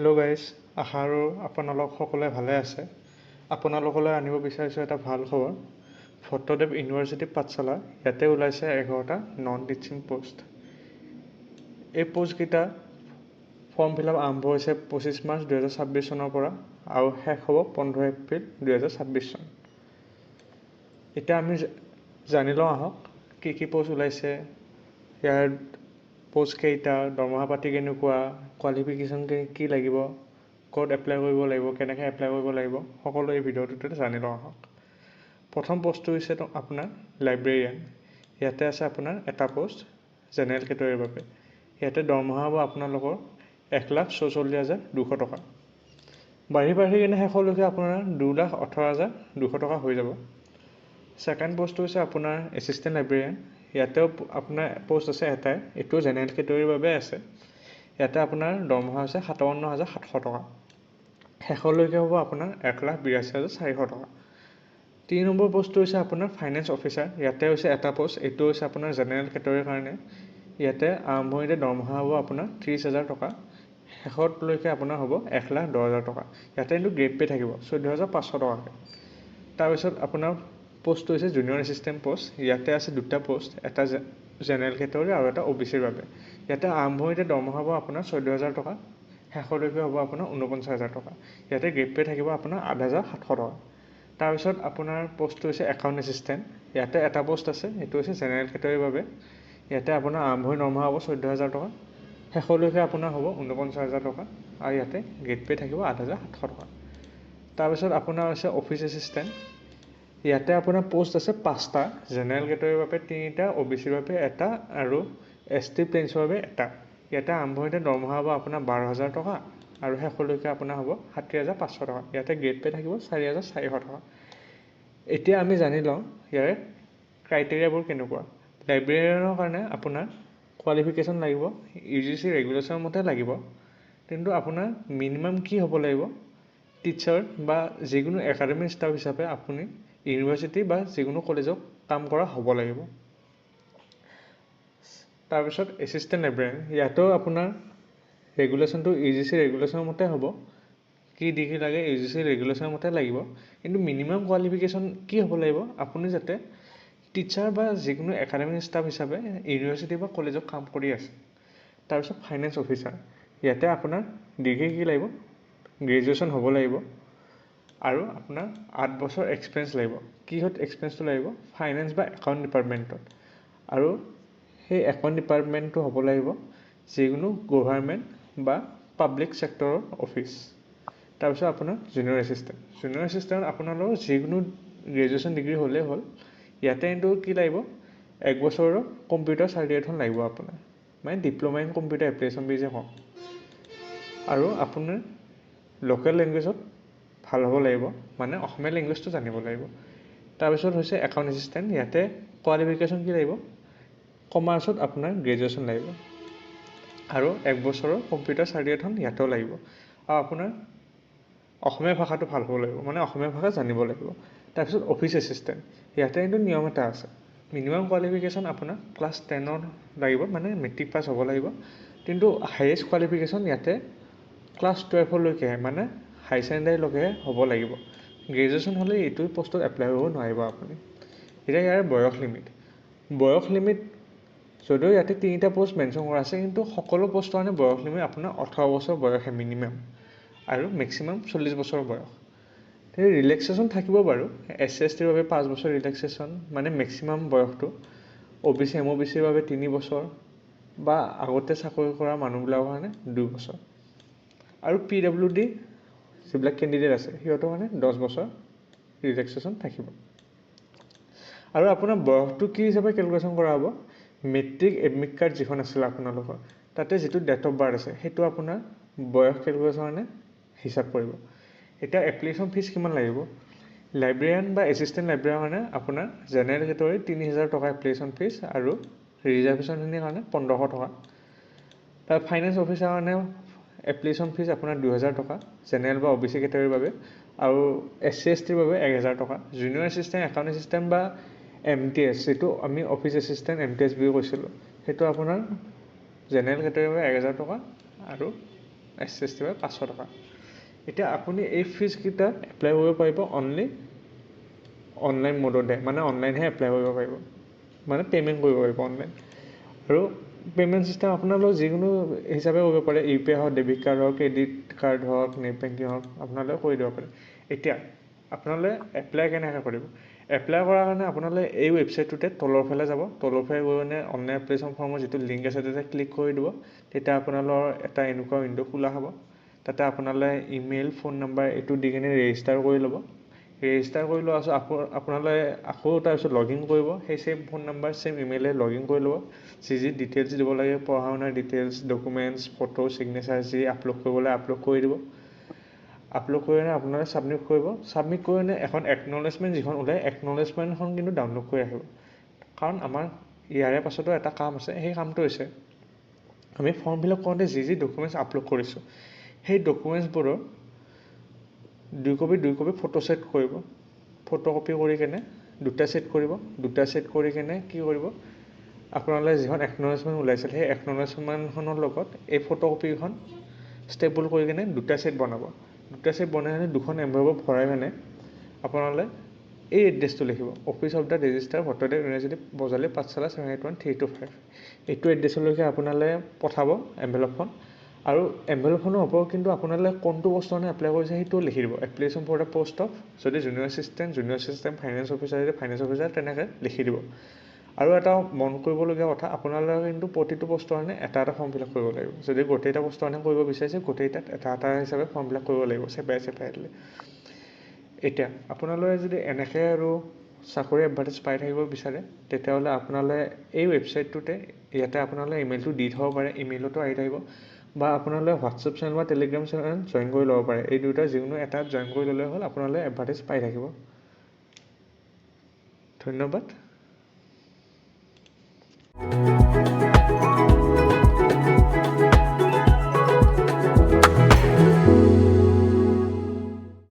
Hello' guys, আশা আৰু আপোনালোক সকলোৱে ভালে আছে। আপোনালোকলৈ আনিব বিচাৰিছোঁ এটা ভাল খবৰ। ভট্টদেৱ ইউনিভাৰ্চিটি পাঠশালা ইয়াতে ওলাইছে 11টা নন টিচিং পোষ্ট। এই পোষ্টকেইটা ফৰ্ম ফিল আপ আৰম্ভ হৈছে 25 মাৰ্চ 2026 চনৰ পৰা আৰু শেষ হ'ব 15 এপ্ৰিল 2026 চন। এতিয়া আমি জানি লওঁ আহক কি পোষ্ট ওলাইছে, ইয়াৰ পোষ্ট কেইটা, দৰমহা পাতি কেনেকুৱা, কোৱালিফিকেশ্যন কি লাগিব, ক'ত এপ্লাই কৰিব লাগিব, কেনেকৈ এপ্লাই কৰিব লাগিব, সকলো এই ভিডিঅ'টোতে জানি লওঁ আহক। প্ৰথম পোষ্টটো হৈছে আপোনাৰ লাইব্ৰেৰিয়ান। ইয়াতে আছে আপোনাৰ এটা পোষ্ট জেনেৰেল কেটেগৰীৰ বাবে। ইয়াতে দৰমহা হ'ব আপোনালোকৰ 1,44,200 টকা। বাঢ়ি কিনে শেষলৈকে আপোনাৰ 2,18,200 টকা হৈ যাব। ছেকেণ্ড পোষ্টটো হৈছে আপোনাৰ এছিষ্টেণ্ট লাইব্ৰেৰিয়ান। ইয়াতেও আপোনাৰ পোষ্ট আছে এটাই, এইটো জেনেৰেল কেটেগৰীৰ বাবে আছে। ইয়াতে আপোনাৰ দৰমহা হৈছে 57,700 টকা। শেষলৈকে হ'ব আপোনাৰ 1,82,400 টকা। 3 নম্বৰ পোষ্টটো হৈছে আপোনাৰ ফাইনেন্স অফিচাৰ। ইয়াতে হৈছে এটা পোষ্ট, এইটো হৈছে আপোনাৰ জেনেৰেল কেটেগৰীৰ কাৰণে। ইয়াতে আৰম্ভণিতে দৰমহা হ'ব আপোনাৰ 30,000 টকা। শেষলৈকে আপোনাৰ হ'ব 1,10,000 টকা। ইয়াতে কিন্তু গ্ৰেড পে থাকিব 14,500 টকাকৈ। তাৰপিছত আপোনাৰ পোষ্টটো হৈছে জুনিয়ৰ এছিষ্টেণ্ট পোষ্ট। ইয়াতে আছে দুটা পোষ্ট, এটা জেনেৰেল কেটেগৰী আৰু এটা OBCৰ বাবে। ইয়াতে আৰম্ভণিতে দৰমহা হ'ব আপোনাৰ 14,000 টকা। শেষলৈকে হ'ব আপোনাৰ 49,000 টকা। ইয়াতে গ্ৰেড পে থাকিব আপোনাৰ 8,700 টকা। তাৰপিছত আপোনাৰ পোষ্টটো হৈছে একাউণ্ট এছিষ্টেণ্ট। ইয়াতে এটা পোষ্ট আছে, এইটো হৈছে জেনেৰেল কেটেগৰীৰ বাবে। ইয়াতে আপোনাৰ আৰম্ভণি দৰমহা হ'ব 14,000 টকা। শেষলৈকে আপোনাৰ হ'ব 49,000 টকা আৰু ইয়াতে গ্ৰেড পে থাকিব 8,700 টকা। তাৰপিছত আপোনাৰ হৈছে অফিচ এছিষ্টেণ্ট। ইয়াতে আপোনাৰ পোষ্ট আছে 5টা, জেনেৰেল কেটেগৰীৰ বাবে 3টা, OBCৰ বাবে এটা আৰু ST প্লেইনছৰ বাবে এটা। ইয়াতে আৰম্ভণিতে দৰমহা হ'ব আপোনাৰ 12,000 টকা আৰু শেষলৈকে আপোনাৰ হ'ব 60,500 টকা। ইয়াতে গ্ৰেড পে থাকিব 4,400 টকা। এতিয়া আমি জানি লওঁ ইয়াৰে ক্ৰাইটেৰিয়াবোৰ কেনেকুৱা। লাইব্ৰেৰিয়ানৰ কাৰণে আপোনাৰ কোৱালিফিকেশ্যন লাগিব, UGC ৰেগুলেশ্যনৰ মতে লাগিব। কিন্তু আপোনাৰ মিনিমাম কি হ'ব লাগিব, টিচাৰ বা যিকোনো একাডেমিক ষ্টাফ হিচাপে আপুনি ইউনিভাৰ্চিটি বা যিকোনো কলেজত কাম কৰা হ'ব লাগিব। তাৰপিছত এছিষ্টেণ্ট লাইব্ৰেৰিয়ান। ইয়াতো আপোনাৰ ৰেগুলেশ্যনটো UGC ৰেগুলেশ্যনৰ মতে হ'ব। কি ডিগ্ৰী লাগে UGC ৰেগুলেশ্যনৰ মতে লাগিব। কিন্তু মিনিমাম কোৱালিফিকেশ্যন কি হ'ব লাগিব, আপুনি যাতে টিচাৰ বা যিকোনো একাডেমিক ষ্টাফ হিচাপে ইউনিভাৰ্চিটি বা কলেজত কাম কৰি আছে। তাৰপিছত ফাইনেন্স অফিচাৰ। ইয়াতে আপোনাৰ ডিগ্ৰী কি লাগিব, গ্ৰেজুৱেশ্যন হ'ব লাগিব আৰু আপোনাৰ 8 বছৰ এক্সপিৰিয়েঞ্চ লাগিব। কিহত এক্সপিৰিয়েঞ্চটো লাগিব, ফাইনেন্স বা একাউণ্ট ডিপাৰ্টমেণ্টত। আৰু সেই একাউণ্ট ডিপাৰ্টমেণ্টটো হ'ব লাগিব যিকোনো গভাৰ্ণমেণ্ট বা পাব্লিক ছেক্টৰৰ অফিচ। তাৰপিছত আপোনাৰ জুনিয়ৰ এছিষ্টেণ্ট। জুনিয়ৰ এছিষ্টেণ্ট আপোনালোকৰ যিকোনো গ্ৰেজুৱেশ্যন ডিগ্ৰী হ'লেই হ'ল। ইয়াতে কিন্তু কি লাগিব, 1 বছৰৰ কম্পিউটাৰ চাৰ্টিফিকেটখন লাগিব আপোনাৰ, মানে ডিপ্ল'মা ইন কম্পিউটাৰ এপ্লিকেশ্যন বুলি যে কওঁ। আৰু আপোনাৰ লোকেল লেংগুৱেজত ভাল হ'ব লাগিব, মানে অসমীয়া লেংগুৱেজটো জানিব লাগিব। তাৰপিছত হৈছে একাউণ্ট এছিষ্টেণ্ট। ইয়াতে কোৱালিফিকেশ্যন কি লাগিব, কমাৰ্চত আপোনাৰ গ্ৰেজুৱেশ্যন লাগিব আৰু 1 বছৰৰ কম্পিউটাৰ চাৰ্টিফিকেটখন ইয়াতেও লাগিব। আৰু আপোনাৰ অসমীয়া ভাষাটো ভাল হ'ব লাগিব, মানে অসমীয়া ভাষা জানিব লাগিব। তাৰপিছত অফিচ এছিষ্টেণ্ট। ইয়াতে কিন্তু নিয়ম এটা আছে, মিনিমাম কোৱালিফিকেশ্যন আপোনাৰ ক্লাছ 10 লাগিব, মানে মেট্ৰিক পাছ হ'ব লাগিব। কিন্তু হায়েষ্ট কোৱালিফিকেশ্যন ইয়াতে ক্লাছ 12লৈকেহে, মানে হাই ছেকেণ্ডেৰীলৈকেহে হ'ব লাগিব। গ্ৰেজুৱেশ্যন হ'লে এইটো পোষ্টত এপ্লাই কৰিব নোৱাৰিব আপুনি। এতিয়া ইয়াৰ বয়স লিমিট যদিও ইয়াতে 3টা পোষ্ট মেনশ্যন কৰা আছে, কিন্তু সকলো পোষ্টৰ কাৰণে বয়স লিমিট আপোনাৰ 18 বছৰ বয়সহে মিনিমাম আৰু মেক্সিমাম 40 বছৰ বয়স। সেই ৰিলেক্সেশ্যন থাকিব বাৰু, SC/STৰ বাবে 5 বছৰ ৰিলেক্সেশ্যন, মানে মেক্সিমাম বয়সটো। OBC MOBCৰ বাবে 3 বছৰ বা আগতে চাকৰি কৰা মানুহবিলাকৰ কাৰণে 2 বছৰ। আৰু PWD যিবিলাক কেণ্ডিডেট আছে সিহঁতৰ কাৰণে 10 বছৰ ৰিলেক্সেশ্যন থাকিব। আৰু আপোনাৰ বয়সটো কি হিচাপে কেলকুলেশ্যন কৰা হ'ব, মেট্ৰিক এডমিট কাৰ্ড যিখন আছিলে আপোনালোকৰ, তাতে যিটো ডেট অফ বাৰ্থ আছে সেইটো আপোনাৰ বয়স কেলকুলেশ্যনৰ কাৰণে হিচাপ কৰিব। এতিয়া এপ্লিকেশ্যন ফিজ কিমান লাগিব, লাইব্ৰেৰিয়ান বা এছিষ্টেণ্ট লাইব্ৰেৰিয়ানৰ কাৰণে আপোনাৰ জেনেৰেল কেটেগৰী 3,000 টকা এপ্লিকেশ্যন ফিজ আৰু ৰিজাৰ্ভেশ্যনখিনিৰ কাৰণে 1,500 টকা। তাৰ ফাইনেন্স অফিচাৰৰ কাৰণে এপ্লিকেশ্যন ফিজ আপোনাৰ 2,000 টকা জেনেৰেল বা OBC কেটেগৰীৰ বাবে, আৰু SC/STৰ বাবে 1,000 টকা। জুনিয়ৰ এছিষ্টেণ্ট, একাউণ্ট এছিষ্টেণ্ট বা MTS, যিটো আমি অফিচ এছিষ্টেণ্ট MTS বুলি কৈছিলোঁ, সেইটো আপোনাৰ জেনেৰেল কেটেগৰীৰ বাবে 1,000 টকা আৰু SST বা 500 টকা। এতিয়া আপুনি এই ফিজকেইটা এপ্লাই কৰিব পাৰিব অনলি অনলাইন মোডতে, মানে অনলাইনহে এপ্লাই কৰিব পাৰিব, মানে পে'মেণ্ট কৰিব পাৰিব অনলাইন। আৰু পে'মেণ্ট ছিষ্টেম আপোনালোক যিকোনো হিচাপে কৰিব পাৰে, UPI হওক, ডেবিট কাৰ্ড হওক, ক্ৰেডিট কাৰ্ড হওক, নেট বেংকিং হওক, আপোনালোকে কৰি দিব পাৰে। এতিয়া আপোনালোকে এপ্লাই কেনেকৈ কৰিব? এপ্লাই কৰাৰ কাৰণে আপোনালোকে এই ৱেবছাইটটোতে তলৰ ফালে যাব, তলৰ ফালে গৈ মানে অনলাইন এপ্লিকেশ্যন ফৰ্মৰ যিটো লিংক আছে তাতে ক্লিক কৰি দিব। তেতিয়া আপোনালোকৰ এটা এনেকুৱা উইণ্ড' খোলা হ'ব। তাতে আপোনালোকে ইমেইল, ফোন নাম্বাৰ এইটো দি কিনে ৰেজিষ্টাৰ কৰি ল'ব। ৰেজিষ্টাৰ কৰি লোৱাৰ পাছত আপোনালোকে আকৌ তাৰপিছত লগ ইন কৰিব, সেই ছেম ফোন নাম্বাৰ ছেম ইমেইলে লগ ইন কৰি ল'ব। যি ডিটেইলছ দিব লাগে, পঢ়া শুনাৰ ডিটেইলছ, ডকুমেণ্টছ, ফটো, ছিগনেচাৰ যি আপলোড কৰিব লাগে আপলোড কৰি দিব। আপলোড কৰি কিনে আপোনালোকে ছাবমিট কৰিব। ছাবমিট কৰি কিনে এখন একনলেজমেণ্ট যিখন ওলায়, একনলেজমেণ্টখন কিন্তু ডাউনলোড কৰি ৰাখিব। কাৰণ আমাৰ ইয়াৰে পাছতো এটা কাম আছে, সেই কামটো হৈছে আমি ফৰ্ম ফিল আপ কৰোঁতে যি ডকুমেণ্টছ আপলোড কৰিছোঁ, সেই ডকুমেণ্টছবোৰৰ 2 কপি ফটো ছেট কৰিব। ফটো কপি কৰি কেনে 2টা ছেট কৰিব। 2টা ছেট কৰি কেনে কি কৰিব, আপোনালোকে যিখন একনলেজমেণ্ট ওলাইছিল সেই একনলেজমেণ্টখনৰ লগত এই ফটো কপিখন ষ্টেবল কৰি কিনে 2টা ছেট বনাব। 2টা ছেট বনাই কিনে 2খন এনভেলপত ভৰাই কিনে আপোনালোকে এই এড্ৰেছটো লিখিব, office of the registrar Bhattadev university Bajali Pathsala 781325। এইটো এড্ৰেছলৈকে আপোনালোকে পঠাব এনভেলপখন। আৰু এনভেলপখনৰ ওপৰত কিন্তু আপোনালোকে কোনটো বস্তু কাৰণে এপ্লাই কৰিছে সেইটোও লিখি দিব। Application for the post of, যদি জুনিয়ৰ এছিষ্টেণ্ট, ফাইনেন্স অফিচাৰ যদি ফাইনেন্স অফিচাৰ তেনেকৈ লিখি দিব। আৰু এটা মন কৰিবলগীয়া কথা, আপোনালোকে কিন্তু প্ৰতিটো বস্তুৰ কাৰণে এটা ফৰ্ম ফিল আপ কৰিব লাগিব। যদি গোটেইটা বস্তুৰ কাৰণে কৰিব বিচাৰিছে, গোটেইটাত এটা হিচাপে ফৰ্ম ফিল আপ কৰিব লাগিব ছেপাৰেটলি। এতিয়া আপোনালোকে যদি এনেকৈ আৰু চাকৰি এডভাৰ্টাইজ পাই থাকিব বিচাৰে, তেতিয়াহ'লে আপোনালোকে এই ৱেবছাইটটোতে ইয়াতে আপোনালোকে ইমেইলটো দি থ'ব পাৰে, ইমেইলতো আহি থাকিব। বা আপোনালোকে হোৱাটছএপ চেনেল বা টেলিগ্ৰাম চেনেল জইন কৰি ল'ব পাৰে। এই দুটা যিকোনো এটাত জইন কৰি ল'লে হ'ল, আপোনালোকে এডভাৰ্টাইজ পাই থাকিব। ধন্যবাদ।